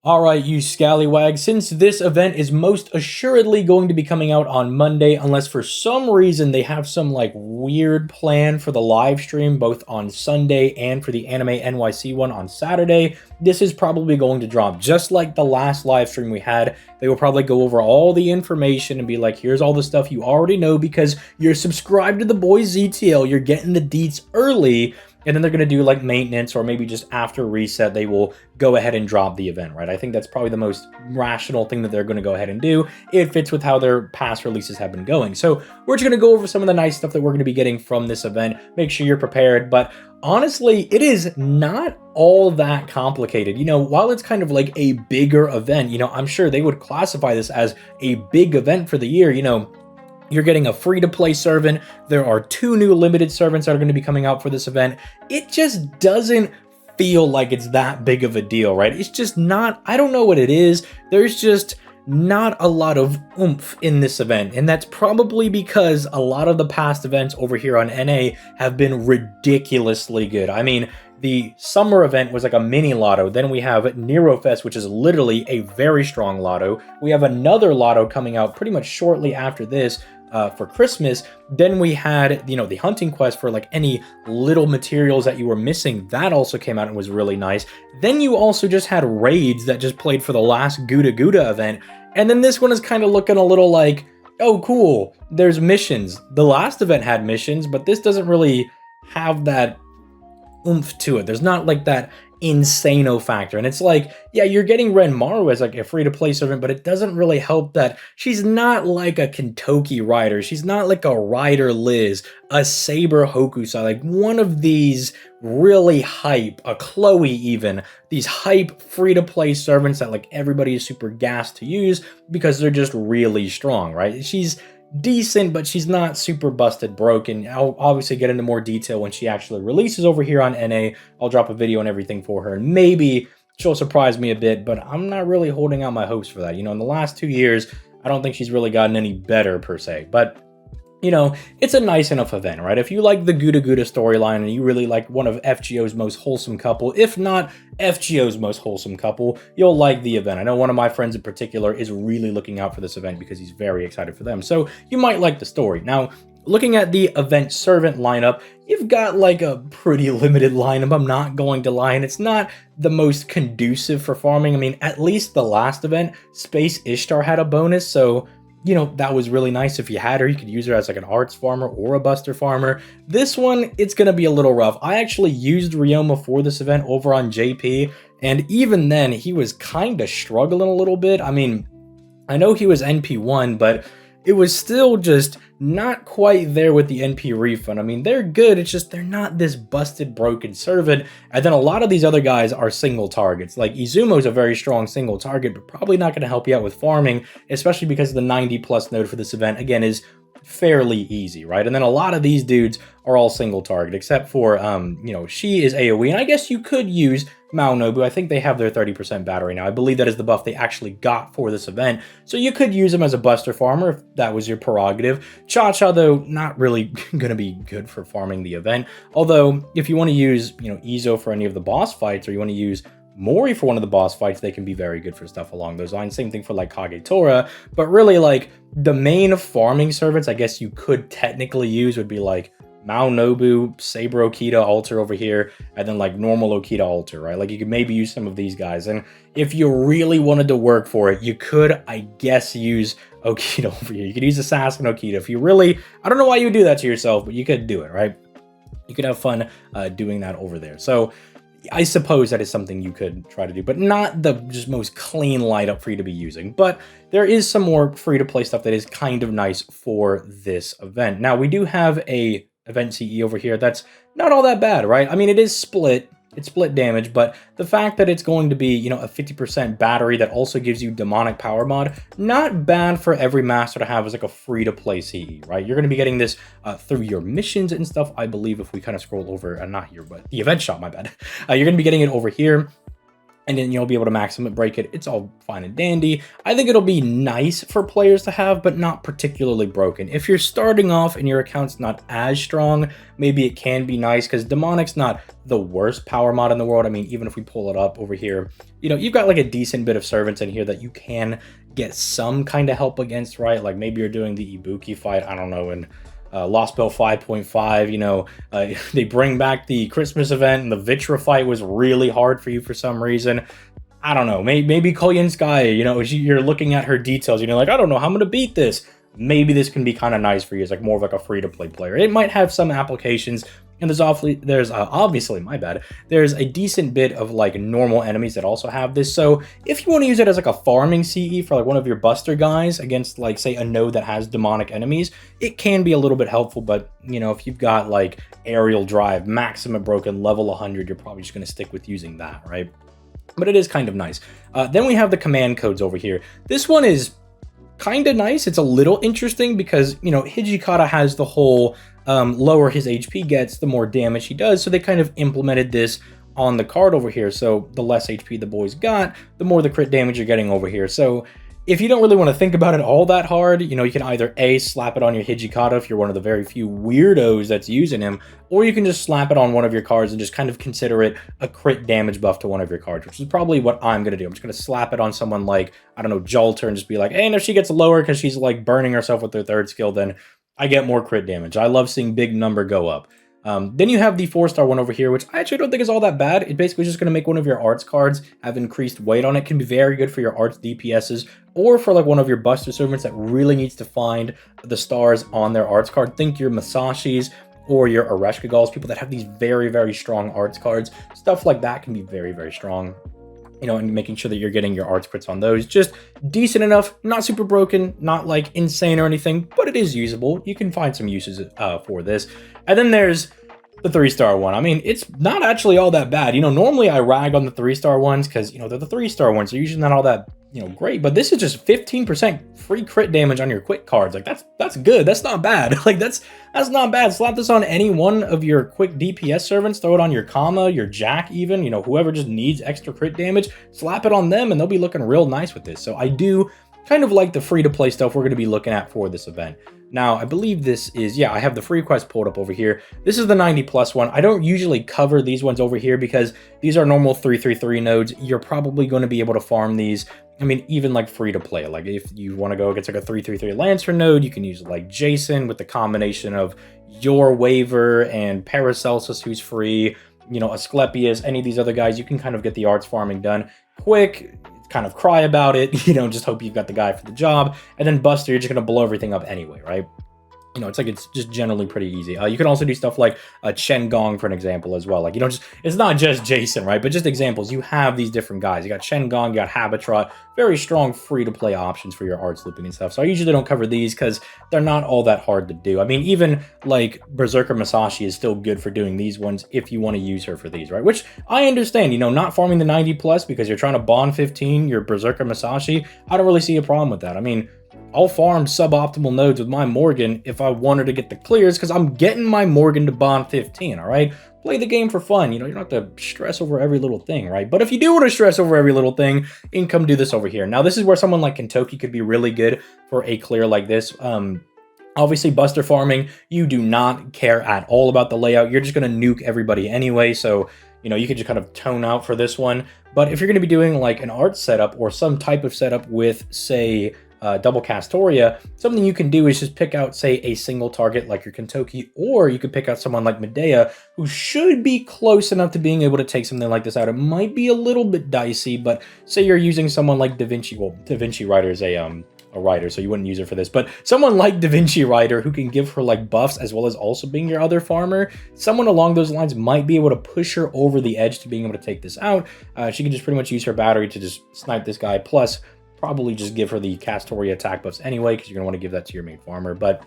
All right, you scallywags, since this event is most assuredly going to be coming out on Monday, unless for some reason they have some like weird plan for the live stream both on Sunday and for the Anime NYC one on Saturday, this is probably going to drop just like the last live stream we had. They will probably go over all the information and be like, here's all the stuff you already know because you're subscribed to the boys ZTL, you're getting the deets early. And then they're going to do like maintenance, or maybe just after reset, they will go ahead and drop the event, right? I think that's probably the most rational thing that they're going to go ahead and do. It fits with how their past releases have been going. So we're just going to go over some of the nice stuff that we're going to be getting from this event. Make sure you're prepared. But honestly, it is not all that complicated. You know, while it's kind of like a bigger event, you know, I'm sure they would classify this as a big event for the year, you know. You're getting a free-to-play servant. There are 2 new limited servants that are going to be coming out for this event. It just doesn't feel like it's that big of a deal, right? It's just not, I don't know what it is. There's just not a lot of oomph in this event. And that's probably because a lot of the past events over here on NA have been ridiculously good. I mean, the summer event was like a mini lotto. Then we have NeroFest, which is literally a very strong lotto. We have another lotto coming out pretty much shortly after this, for Christmas. Then we had, you know, the hunting quest for like any little materials that you were missing. That also came out and was really nice. Then you also just had raids that just played for the last GudaGuda event. And then this one is kind of looking a little like, oh, cool, there's missions. The last event had missions, but this doesn't really have that oomph to it. There's not like that insano factor. And it's like, yeah, you're getting Renmaru as like a free-to-play servant, but it doesn't really help that she's not like a Kentoki rider. She's not like a Rider Liz, a Saber Hokusai, like one of these really hype, a Chloe even, these hype free-to-play servants that like everybody is super gassed to use because they're just really strong, right? She's decent, but she's not super busted broken. I'll obviously get into more detail when she actually releases over here on NA. I'll drop a video and everything for her, and maybe she'll surprise me a bit, but I'm not really holding out my hopes for that. You know, in the last 2 years, I don't think she's really gotten any better per se, but you know, it's a nice enough event, right? If you like the GudaGuda storyline and you really like one of FGO's most wholesome couple, if not FGO's most wholesome couple, you'll like the event. I know one of my friends in particular is really looking out for this event because he's very excited for them. So you might like the story. Now, looking at the event servant lineup, you've got like a pretty limited lineup, I'm not going to lie, and it's not the most conducive for farming. I mean, at least the last event, Space Ishtar had a bonus, so you know, that was really nice. If you had her, you could use her as like an arts farmer or a buster farmer. This one, it's going to be a little rough. I actually used Ryoma for this event over on JP, and even then, he was kind of struggling a little bit. I mean, I know he was NP1, but it was still just not quite there with the NP refund. I mean, they're good, it's just they're not this busted, broken servant. And then a lot of these other guys are single targets. Like Izumo's a very strong single target, but probably not going to help you out with farming, especially because the 90+ node for this event, again, is fairly easy, right? And then a lot of these dudes are all single target, except for, you know, she is AoE, and I guess you could use Maonobu. I think they have their 30% battery now. I believe that is the buff they actually got for this event, so you could use them as a buster farmer if that was your prerogative. Cha-Cha, though, not really going to be good for farming the event, although if you want to use, you know, Izo for any of the boss fights, or you want to use Mori for one of the boss fights, they can be very good for stuff along those lines. Same thing for like Kagetora, but really like the main farming servants I guess you could technically use would be like Maonobu, Saber Okita Alter over here, and then like normal Okita Alter, right? Like you could maybe use some of these guys, and if you really wanted to work for it, you could, I guess, use Okita over here. You could use Assassin Okita if you really, I don't know why you would do that to yourself, but you could do it, right? You could have fun doing that over there. So I suppose that is something you could try to do, but not the just most clean lineup for you to be using. But there is some more free-to-play stuff that is kind of nice for this event. Now, we do have a event CE over here that's not all that bad, right? I mean, it is split. It's split damage, but the fact that it's going to be, you know, a 50% battery that also gives you demonic power mod, not bad for every master to have as like a free-to-play CE, right? You're going to be getting this through your missions and stuff, I believe, if we kind of scroll over, not here, but the event shop, my bad. You're going to be getting it over here. and then you'll be able to max limit break it. It's all fine and dandy. I think it'll be nice for players to have, but not particularly broken. If you're starting off and your account's not as strong, maybe it can be nice, because Demonic's not the worst power mod in the world. I mean, even if we pull it up over here, you know, you've got like a decent bit of servants in here that you can get some kind of help against, right? Like maybe you're doing the Ibuki fight, I don't know, in Lost Bell 5.5, you know, they bring back the Christmas event, and the Vitra fight was really hard for you for some reason. I don't know, maybe Koyenskaya, you know, as you're looking at her details, you know, like, I don't know how I'm going to beat this. Maybe this can be kind of nice for you as like more of like a free-to-play player. It might have some applications, and there's obviously, my bad, there's a decent bit of like normal enemies that also have this. So if you want to use it as like a farming CE for like one of your buster guys against like, say, a node that has demonic enemies, it can be a little bit helpful. But you know, if you've got like aerial drive, maximum broken, level 100, you're probably just going to stick with using that, right? But it is kind of nice. Then we have the command codes over here. This one is kind of nice. It's a little interesting because, you know, Hijikata has the whole lower his HP gets, the more damage he does. So they kind of implemented this on the card over here. So the less HP the boys got, the more the crit damage you're getting over here. So if you don't really want to think about it all that hard, you know, you can either A, slap it on your Hijikata if you're one of the very few weirdos that's using him, or you can just slap it on one of your cards and just kind of consider it a crit damage buff to one of your cards, which is probably what I'm going to do. I'm just going to slap it on someone like, I don't know, Jalter, and just be like, hey, and if she gets lower because she's like burning herself with her third skill, then I get more crit damage. I love seeing big number go up. Then you have the 4-star one over here, which I actually don't think is all that bad. It basically is just going to make one of your arts cards have increased weight on it. Can be very good for your arts DPSs, or for like one of your buster servants that really needs to find the stars on their arts card. Think your Masashis or your Ereshkagals, people that have these very, very strong arts cards. Stuff like that can be very, very strong. You know, and making sure that you're getting your arts crits on those. Just decent enough, not super broken, not like insane or anything, but it is usable. You can find some uses for this. And then there's the 3-star one. I mean, it's not actually all that bad. You know, normally I rag on the 3-star ones because, you know, they're the 3-star ones. They're usually not all that, you know, great. But this is just 15% free crit damage on your quick cards. Like, that's good. That's not bad. Like, that's not bad. Slap this on any one of your quick DPS servants. Throw it on your Kama, your Jack even. You know, whoever just needs extra crit damage, slap it on them and they'll be looking real nice with this. So I do kind of like the free-to-play stuff we're going to be looking at for this event. Now, I believe this is, yeah, I have the free quest pulled up over here. This is the 90+ one. I don't usually cover these ones over here because these are normal 333 nodes. You're probably going to be able to farm these. I mean, even like free to play. Like if you want to go against like a 333 Lancer node, you can use like Jason with the combination of your waiver and Paracelsus, who's free, you know, Asclepius, any of these other guys. You can kind of get the arts farming done quick, kind of cry about it, you know, just hope you've got the guy for the job. And then Buster, you're just going to blow everything up anyway, right? You know, it's like, it's just generally pretty easy. You can also do stuff like Chen Gong, for an example, as well. Like, you know, just, it's not just Jason, right? But just examples. You have these different guys. You got Chen Gong, you got Habitrot, very strong free-to-play options for your arts looping and stuff. So I usually don't cover these because they're not all that hard to do. I mean, even like Berserker Masashi is still good for doing these ones if you want to use her for these, right? Which I understand, you know, not farming the 90+ because you're trying to bond 15, your Berserker Masashi. I don't really see a problem with that. I mean, I'll farm suboptimal nodes with my Morgan if I wanted to get the clears because I'm getting my Morgan to bond 15, all right? Play the game for fun. You know, you don't have to stress over every little thing, right? But if you do want to stress over every little thing, you can come do this over here. Now, this is where someone like Kentoki could be really good for a clear like this. Obviously, Buster farming, you do not care at all about the layout. You're just going to nuke everybody anyway, so, you know, you could just kind of tone out for this one. But if you're going to be doing like an art setup or some type of setup with, say, double Castoria, something you can do is just pick out, say, a single target like your Kentoki, or you could pick out someone like Medea, who should be close enough to being able to take something like this out. It might be a little bit dicey, but say you're using someone like Da Vinci. Well, Da Vinci Rider is a writer, so you wouldn't use her for this, but someone like Da Vinci Rider who can give her like buffs as well as also being your other farmer, someone along those lines might be able to push her over the edge to being able to take this out. She can just pretty much use her battery to just snipe this guy, plus probably just give her the Castoria attack buffs anyway, because you're going to want to give that to your main farmer. But,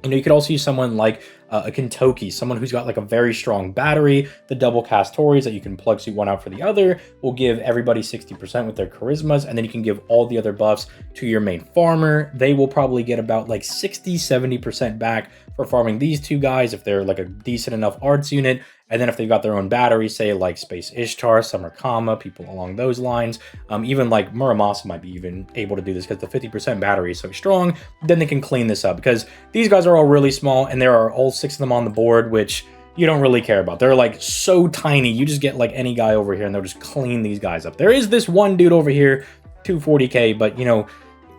you know, you could also use someone like a Kentoki, someone who's got like a very strong battery. The double Castories that you can plug suit one out for the other will give everybody 60% with their charismas, and then you can give all the other buffs to your main farmer. They will probably get about like 60-70% back for farming these two guys if they're like a decent enough arts unit. And then if they've got their own battery, say like Space Ishtar, Summer Kama, people along those lines, even like Muramasa might be even able to do this because the 50% battery is so strong, then they can clean this up because these guys are all really small and there are all 6 of them on the board, which you don't really care about. They're like so tiny. You just get like any guy over here and they'll just clean these guys up. There is this one dude over here, 240k, but you know,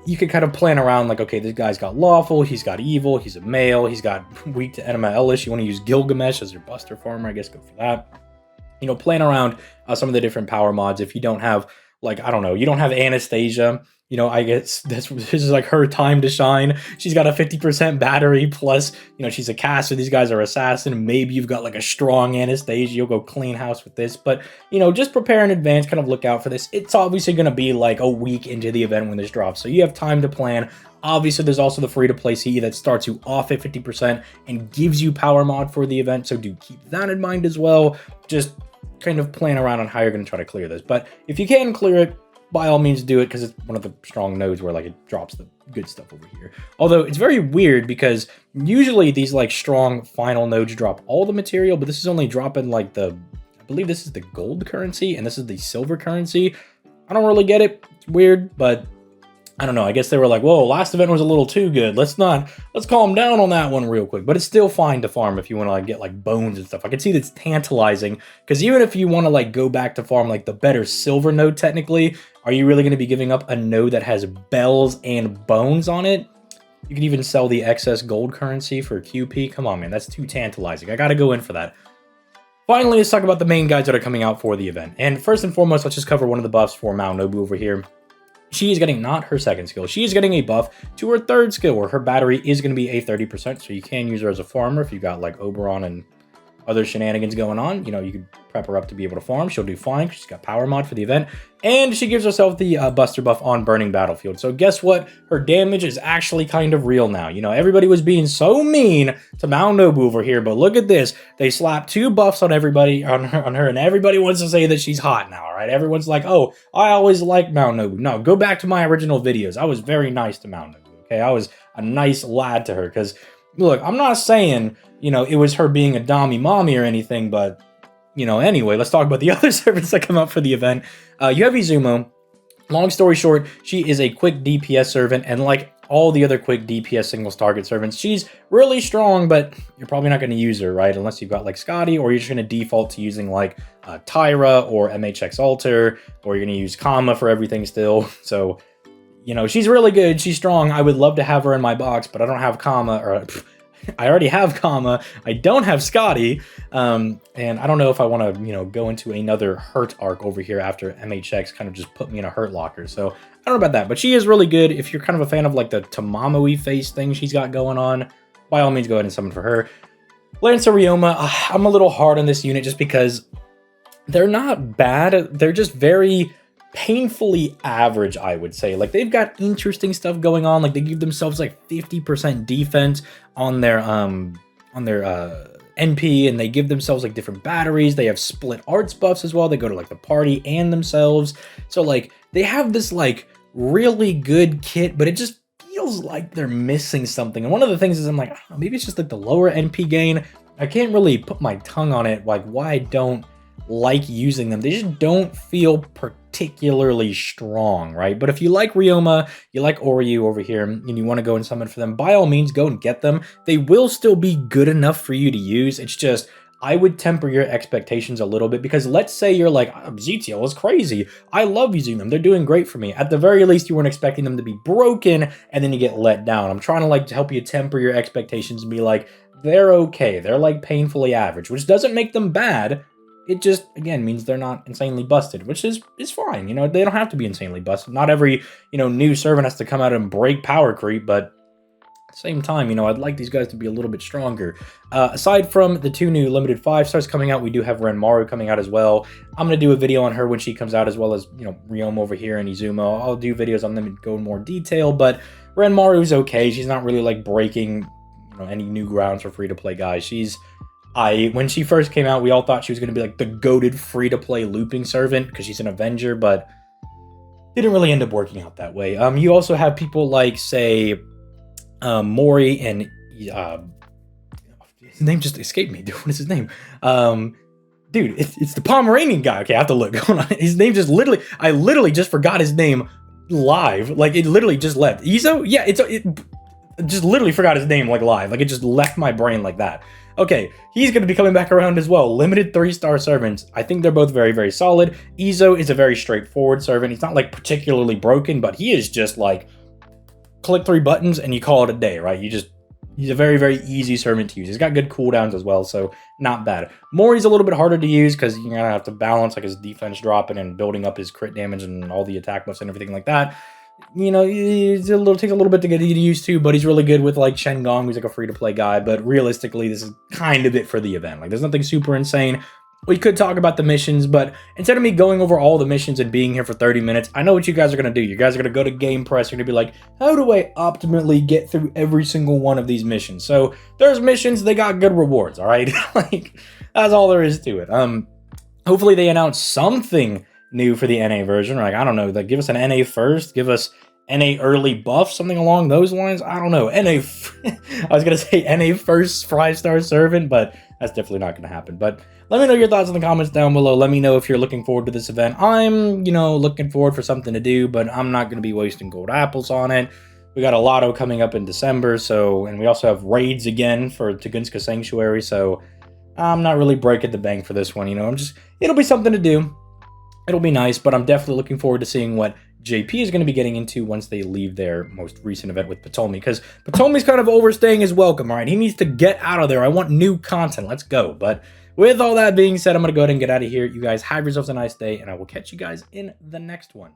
you could kind of plan around like, okay, this guy's got lawful, he's got evil, he's a male, he's got weak to Enema Elish. You want to use Gilgamesh as your buster farmer, I guess go for that. You know, plan around some of the different power mods. If you don't have, like, I don't know, you don't have Anastasia, you know, I guess this is like her time to shine. She's got a 50% battery plus, you know, she's a caster. These guys are assassin. Maybe you've got like a strong Anastasia. You'll go clean house with this. But, you know, just prepare in advance, kind of look out for this. It's obviously going to be like a week into the event when this drops. So you have time to plan. Obviously, there's also the free-to-play CE that starts you off at 50% and gives you power mod for the event. So do keep that in mind as well. Just kind of plan around on how you're going to try to clear this. But if you can clear it, by all means do it, because it's one of the strong nodes where like it drops the good stuff over here. Although it's very weird because usually these like strong final nodes drop all the material, but this is only dropping like the, I believe this is the gold currency and this is the silver currency. I don't really get it. It's weird, but I don't know. I guess they were like, whoa, last event was a little too good. Let's calm down on that one real quick. But it's still fine to farm if you want to like get like bones and stuff. I can see that's tantalizing because even if you want to like go back to farm like the better silver node technically, are you really going to be giving up a node that has bells and bones on it? You can even sell the excess gold currency for QP. Come on, man. That's too tantalizing. I got to go in for that. Finally, let's talk about the main guys that are coming out for the event. And first and foremost, let's just cover one of the buffs for Mao Nobu over here. She is getting not her second skill. She is getting a buff to her third skill where her battery is going to be a 30%. So you can use her as a farmer if you got like Oberon and other shenanigans going on. You know, you could prep her up to be able to farm. She'll do fine because she's got power mod for the event. And she gives herself the buster buff on Burning Battlefield. So guess what? Her damage is actually kind of real now. You know, everybody was being so mean to Mao Nobu over here, but look at this. They slapped 2 buffs on everybody, on her, and everybody wants to say that she's hot now, right? Everyone's like, oh, I always liked Mao Nobu. No, go back to my original videos. I was very nice to Mao Nobu, okay? I was a nice lad to her because, look, I'm not saying, you know, it was her being a dommy mommy or anything, but, you know, anyway, let's talk about the other servants that come out for the event. You have Izumo. Long story short, she is a quick DPS servant, and like all the other quick DPS singles target servants, she's really strong, but you're probably not going to use her, right? Unless you've got like Scotty, or you're just going to default to using like Tyra or MHX Alter, or you're going to use Kama for everything still. So, you know, she's really good. She's strong. I would love to have her in my box, but I don't have Kama, or I already have Kama. I don't have Scotty. And I don't know if I want to, you know, go into another hurt arc over here after MHX kind of just put me in a hurt locker. So I don't know about that, but she is really good. If you're kind of a fan of like the Tamamo-y face thing she's got going on, by all means, go ahead and summon for her. Lancer Ryoma, I'm a little hard on this unit just because they're not bad. They're just very painfully average, I would say. Like, they've got interesting stuff going on. Like, they give themselves like 50% defense on their NP, and they give themselves like different batteries. They have split arts buffs as well. They go to like the party and themselves. So like they have this like really good kit, but it just feels like they're missing something. And one of the things is I'm like, oh, maybe it's just like the lower NP gain. I can't really put my tongue on it, like why I don't like using them. They just don't feel particularly strong, right? But if you like Ryoma, you like Oryu over here, and you want to go and summon for them, by all means, go and get them. They will still be good enough for you to use. It's just, I would temper your expectations a little bit, because let's say you're like, oh, ZTL is crazy. I love using them. They're doing great for me. At the very least, you weren't expecting them to be broken, and then you get let down. I'm trying to like help you temper your expectations and be like, they're okay. They're like painfully average, which doesn't make them bad. It just, again, means they're not insanely busted, which is fine. You know, they don't have to be insanely busted. Not every, you know, new servant has to come out and break power creep, but at the same time, you know, I'd like these guys to be a little bit stronger. Aside from the 2 new limited 5-stars coming out, we do have Renmaru coming out as well. I'm going to do a video on her when she comes out, as well as, you know, Ryoma over here and Izumo. I'll do videos on them and go in more detail, but Renmaru's okay. She's not really, like, breaking, you know, any new grounds for free-to-play guys. When she first came out, we all thought she was going to be like the goated free-to-play looping servant because she's an Avenger, but didn't really end up working out that way. You also have people like, say, Mori and His name just escaped me. Dude, what is his name? Dude, it's the Pomeranian guy. Okay, I have to look. Hold on. His name just literally, I literally just forgot his name live. Like, it literally just left. Izo? Yeah, it just literally forgot his name, like, live. Like, it just left my brain like that. Okay, he's going to be coming back around as well. Limited 3-star servants. I think they're both very, very solid. Izo is a very straightforward servant. He's not, like, particularly broken, but he is just, like, click 3 buttons and you call it a day, right? He's a very, very easy servant to use. He's got good cooldowns as well, so not bad. Mori's a little bit harder to use because you're going to have to balance, like, his defense dropping and building up his crit damage and all the attack buffs and everything like that. You know, takes a little bit to get used to, but he's really good with, like, Shengon, who's, like, a free-to-play guy. But realistically, this is kind of it for the event. Like, there's nothing super insane. We could talk about the missions, but instead of me going over all the missions and being here for 30 minutes, I know what you guys are going to do. You guys are going to go to Game Press. You're going to be like, how do I optimally get through every single one of these missions? So there's missions. They got good rewards, all right? Like, that's all there is to it. Hopefully they announce something new for the NA version. Like, I don't know, like, give us an NA first, give us NA early buff, something along those lines. I don't know. I was going to say NA first 5-star servant, but that's definitely not going to happen. But let me know your thoughts in the comments down below. Let me know if you're looking forward to this event. I'm, you know, looking forward for something to do, but I'm not going to be wasting gold apples on it. We got a lotto coming up in December, so, and we also have raids again for Tugunska Sanctuary, so I'm not really breaking the bank for this one, you know. It'll be something to do. It'll be nice, but I'm definitely looking forward to seeing what JP is going to be getting into once they leave their most recent event with Ptolemy, because Ptolemy's kind of overstaying his welcome, all right? He needs to get out of there. I want new content. Let's go. But with all that being said, I'm going to go ahead and get out of here. You guys have yourselves a nice day, and I will catch you guys in the next one.